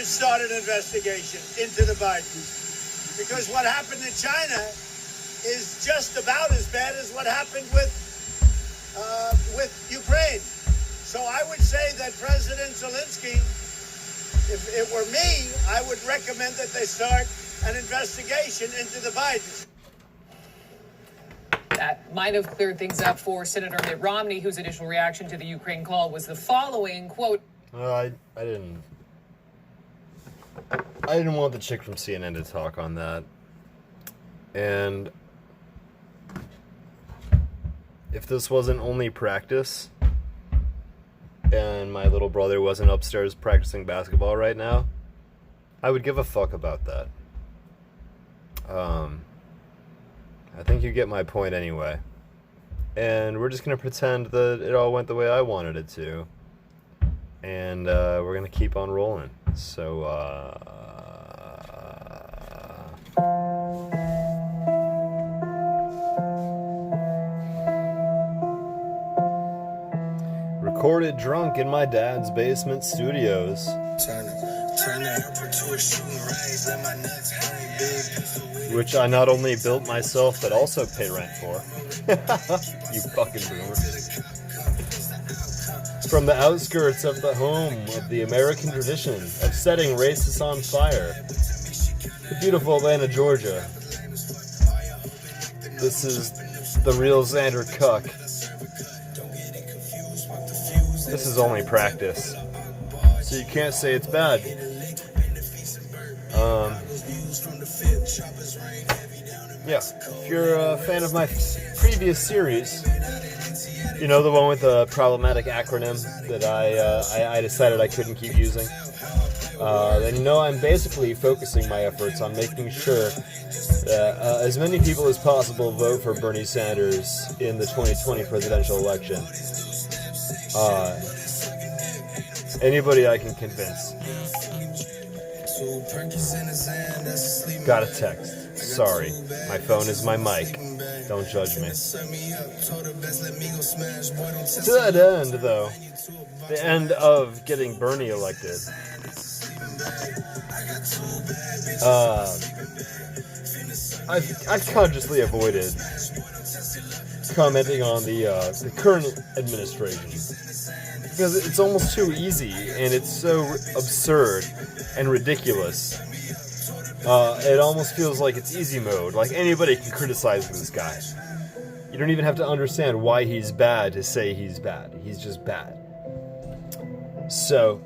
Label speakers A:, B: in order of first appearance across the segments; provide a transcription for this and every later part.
A: start an investigation into the Bidens, because what happened in China is just about as bad as what happened with Ukraine. So I would say that President Zelensky, if it were me, I would recommend that they start an investigation into the Bidens.
B: That might have cleared things up for Senator Mitt Romney, whose initial reaction to the Ukraine call was the following, quote,
C: I didn't want the chick from CNN to talk on that. And if this wasn't only practice, and my little brother wasn't upstairs practicing basketball right now, I would give a fuck about that. I think you get my point anyway. And we're just going to pretend that it all went the way I wanted it to. And we're going to keep on rolling. So, recorded drunk in my dad's basement studios. Which I not only built myself, but also pay rent for. You fucking boomer. From the outskirts of the home of the American tradition of setting racists on fire. The beautiful Atlanta, Georgia. This is the real Xander Cuck. This is only practice, so you can't say it's bad. Yeah, if you're a fan of my previous series, you know, the one with the problematic acronym that I decided I couldn't keep using, then you know I'm basically focusing my efforts on making sure that as many people as possible vote for Bernie Sanders in the 2020 presidential election. Anybody I can convince. Got a text. Sorry, my phone is my mic. Don't judge me. To that end, though, the end of getting Bernie elected, I've consciously avoided commenting on the current administration, because it's almost too easy, and it's so absurd and ridiculous. It almost feels like it's easy mode, like anybody can criticize this guy. You don't even have to understand why he's bad to say he's bad. He's just bad. So,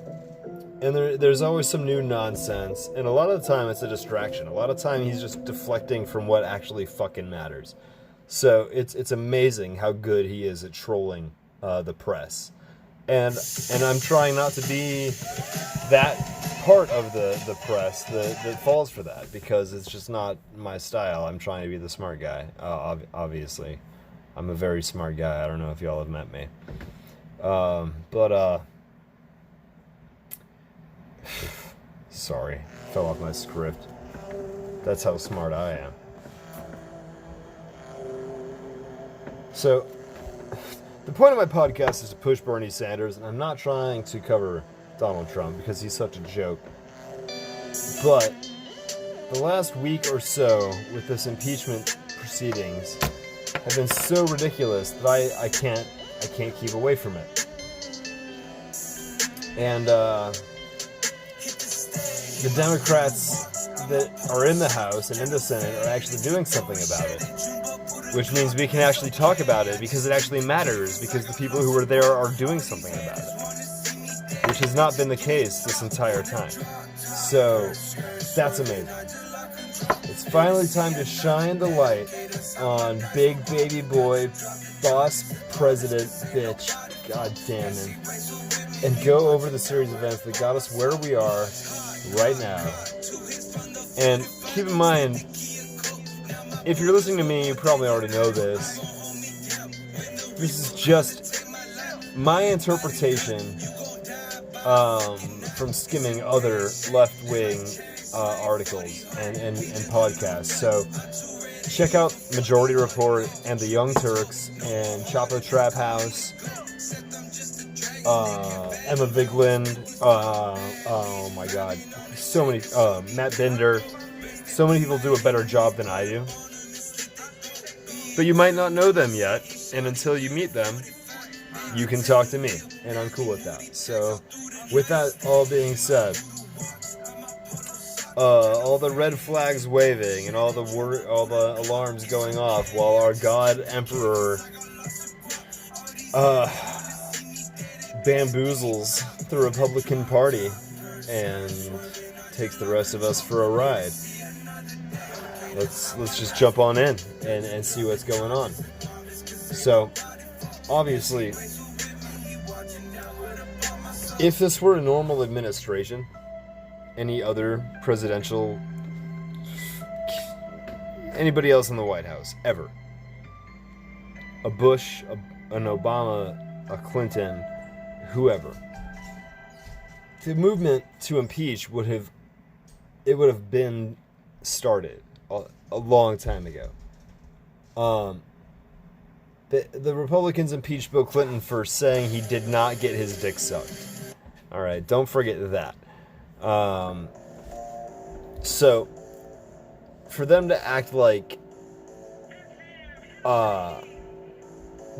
C: and there's always some new nonsense, and a lot of the time it's a distraction. A lot of the time he's just deflecting from what actually fucking matters. So it's amazing how good he is at trolling the press. And I'm trying not to be that part of the press that falls for that, because it's just not my style. I'm trying to be the smart guy, obviously. I'm a very smart guy. I don't know if y'all have met me. Sorry, fell off my script. That's how smart I am. So, the point of my podcast is to push Bernie Sanders, and I'm not trying to cover Donald Trump because he's such a joke. But the last week or so with this impeachment proceedings have been so ridiculous that I can't keep away from it. And the Democrats that are in the House and in the Senate are actually doing something about it. Which means we can actually talk about it because it actually matters, because the people who are there are doing something about it. Which has not been the case this entire time. So, that's amazing. It's finally time to shine the light on big baby boy, boss president bitch, god damn him, and go over the series of events that got us where we are right now. And keep in mind, if you're listening to me, you probably already know this. This is just my interpretation from skimming other left-wing articles and podcasts. So check out Majority Report and The Young Turks and Chapo Trap House Emma Vigeland, oh my god, so many, Matt Bender, so many people do a better job than I do. But you might not know them yet, and until you meet them, you can talk to me, and I'm cool with that. So, with that all being said, all the red flags waving and all the alarms going off while our God Emperor bamboozles the Republican Party and takes the rest of us for a ride. Let's just jump on in and see what's going on. So, obviously, if this were a normal administration, any other presidential, anybody else in the White House, ever, a Bush, an Obama, a Clinton, whoever, the movement to impeach would have been started a long time ago. The Republicans impeached Bill Clinton for saying he did not get his dick sucked. All right, don't forget that. So, for them to act like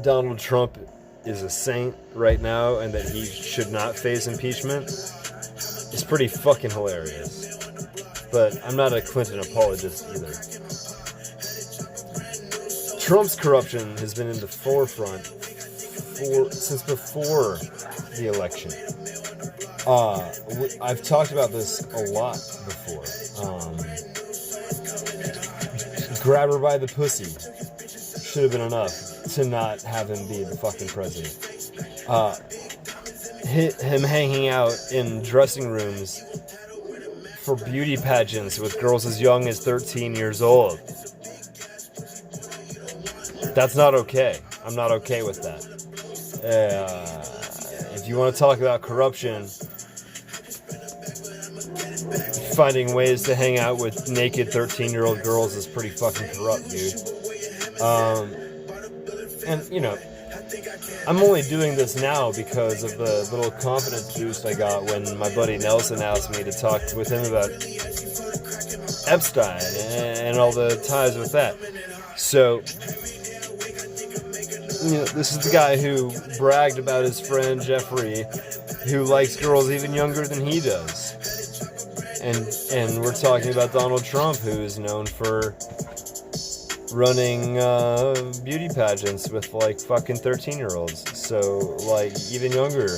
C: Donald Trump is a saint right now and that he should not face impeachment is pretty fucking hilarious. But I'm not a Clinton apologist either. Trump's corruption has been in the forefront since before the election. I've talked about this a lot before. Grab her by the pussy should have been enough to not have him be the fucking president. Him hanging out in dressing rooms for beauty pageants with girls as young as 13 years old. That's not okay. I'm not okay with that. If you want to talk about corruption, finding ways to hang out with naked 13-year-old girls is pretty fucking corrupt, dude. And, you know, I'm only doing this now because of the little confidence boost I got when my buddy Nelson asked me to talk with him about Epstein and all the ties with that. So, you know, this is the guy who bragged about his friend Jeffrey, who likes girls even younger than he does. And we're talking about Donald Trump, who is known for running beauty pageants with like fucking 13-year-olds. So, like, even younger.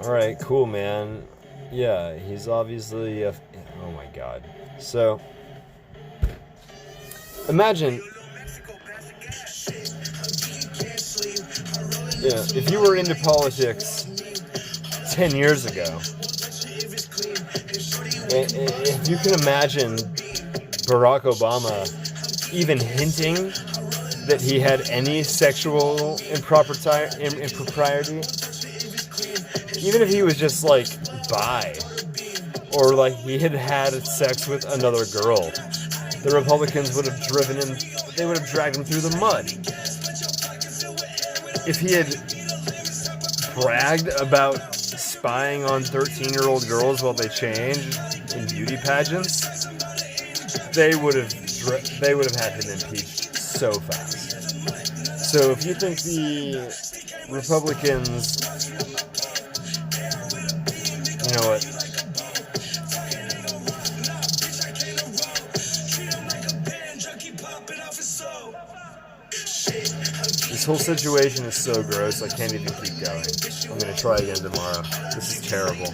C: Alright, cool, man. Yeah, he's obviously oh my god. So, imagine, yeah, if you were into politics 10 years ago, if you can imagine Barack Obama even hinting that he had any sexual impropriety, even if he was just like bi, or like he had had sex with another girl, the Republicans would have driven him, they would have dragged him through the mud. If he had bragged about spying on 13-year-old girls while they changed in beauty pageants, they would have had him impeached so fast. So if you think the Republicans, you know what? This whole situation is so gross, I can't even keep going. I'm gonna try again tomorrow. This is terrible.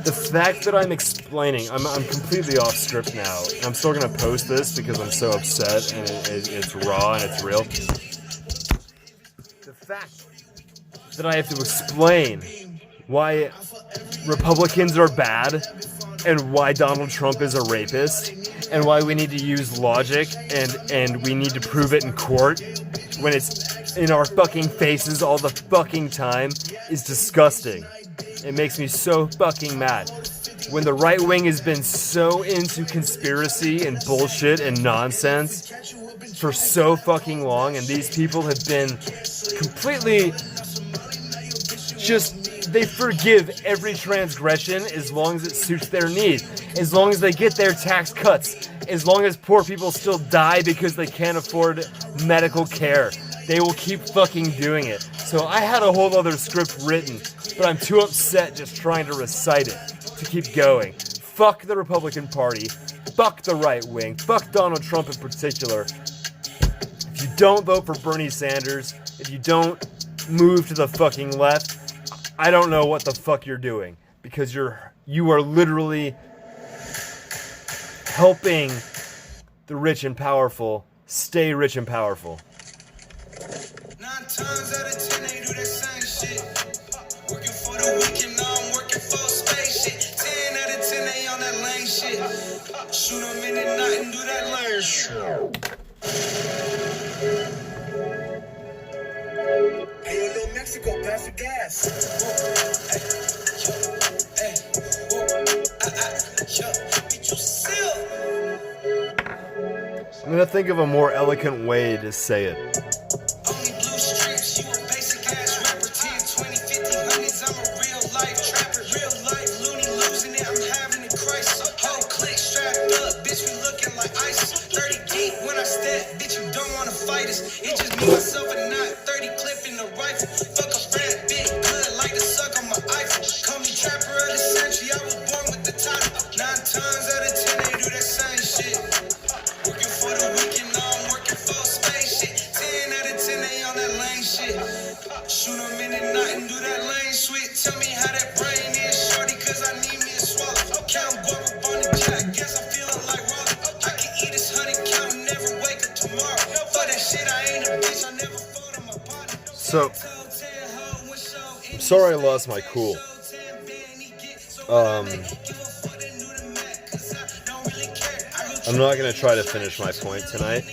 C: The fact that I'm explaining, I'm completely off script now. I'm still gonna post this because I'm so upset and it's raw and it's real. The fact that I have to explain why Republicans are bad and why Donald Trump is a rapist and why we need to use logic and we need to prove it in court when it's in our fucking faces all the fucking time is disgusting. It makes me so fucking mad. When the right wing has been so into conspiracy and bullshit and nonsense for so fucking long, and these people have been completely just, they forgive every transgression as long as it suits their need, as long as they get their tax cuts, as long as poor people still die because they can't afford medical care. They will keep fucking doing it. So I had a whole other script written, but I'm too upset just trying to recite it to keep going. Fuck the Republican Party. Fuck the right wing. Fuck Donald Trump in particular. If you don't vote for Bernie Sanders, if you don't move to the fucking left, I don't know what the fuck you're doing. Because you are literally helping the rich and powerful stay rich and powerful.
D: 9 times out of 10 they do that same shit. Working for the weekend, now I'm working for a space shit. 10 out of 10 they on that lame shit. Shoot them in the night and do that lame shit. Hey, yo, little Mexico, pass the gas. Hey, bitch, you still.
C: I'm gonna think of a more eloquent way to say it.
D: Only blue strips, you a basic ass rapper. 10, 20, 50, hundreds, I'm a real life trapper. Real life loony, losing it, I'm having a crisis. Whole clique strapped up, bitch, we looking like ISIS. 30 deep when I step, bitch, you don't wanna fight us. It just me, myself, and not 30 clip in the rifle. Fuck a friend, big good, like to suck on my iPhone. Call me trapper of the century, I was born with the title. 9 times out of 10, they do that same shit. Working for the weekend, now I'm working for a space shit. 10 out of 10, they on that lame shit. Shoot them in the night and do that lane switch. Tell me how that brain is, shorty, cause I need me a swallow. Count guap up on the jack, guess I'm feeling like Raleigh. I can eat this 100 count and never wake up tomorrow. For that shit, I ain't a bitch, I never fought on my body.
C: So, I'm sorry I lost my cool. I'm not going to try to finish my point tonight.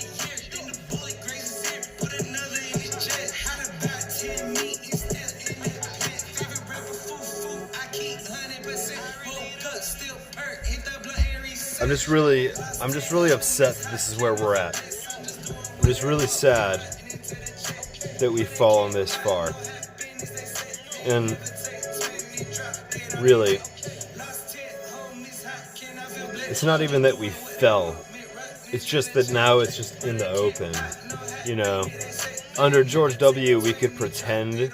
C: I'm just really upset that this is where we're at. I'm just really sad that we've fallen this far. And really, it's not even that we fell. It's just that now it's just in the open. You know, under George W., we could pretend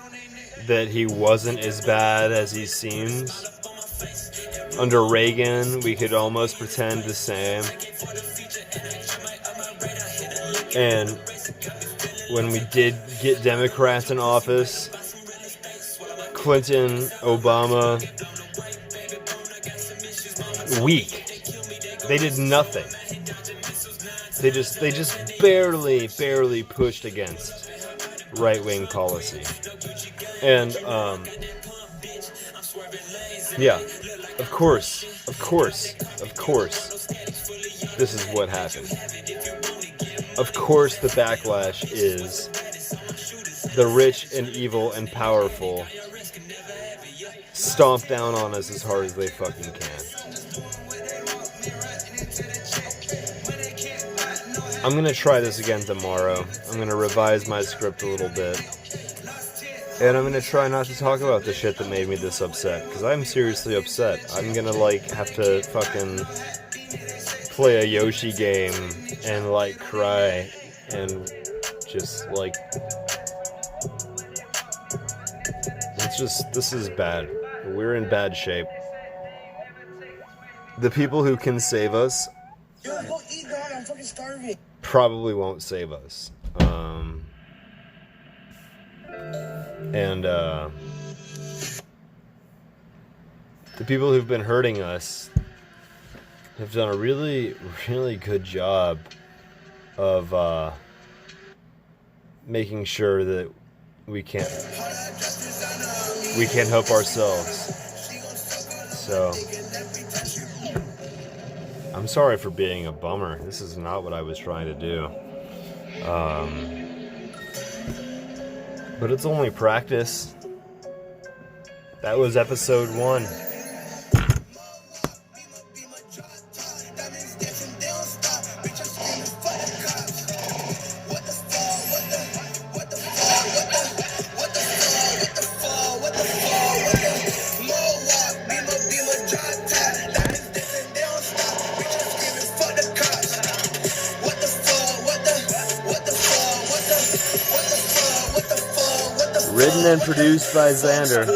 C: that he wasn't as bad as he seems. Under Reagan, we could almost pretend the same. And when we did get Democrats in office, Clinton, Obama, weak. They did nothing. They just barely pushed against right-wing policy. And yeah, of course, this is what happened. Of course the backlash is the rich and evil and powerful stomp down on us as hard as they fucking can. I'm gonna try this again tomorrow. I'm gonna revise my script a little bit. And I'm gonna try not to talk about the shit that made me this upset, because I'm seriously upset. I'm gonna, have to fucking play a Yoshi game and, cry and just, this is bad. We're in bad shape. The people who can save us probably won't save us. The people who've been hurting us have done a really, really good job of making sure that we can't help ourselves. So I'm sorry for being a bummer. This is not what I was trying to do. But it's only practice. That was episode 1. Written and produced by Xander.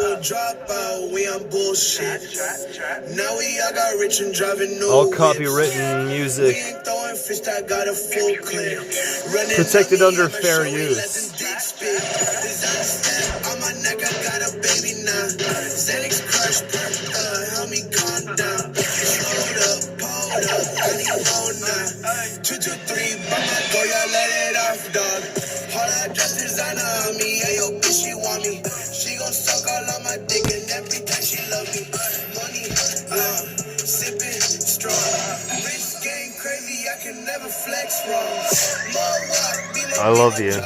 C: All copywritten music. Protected under fair use.
D: She gon' suck all on my dick and every time she love me. Money, sipping strong. Rich game crazy, I can never flex wrong.
C: I love you.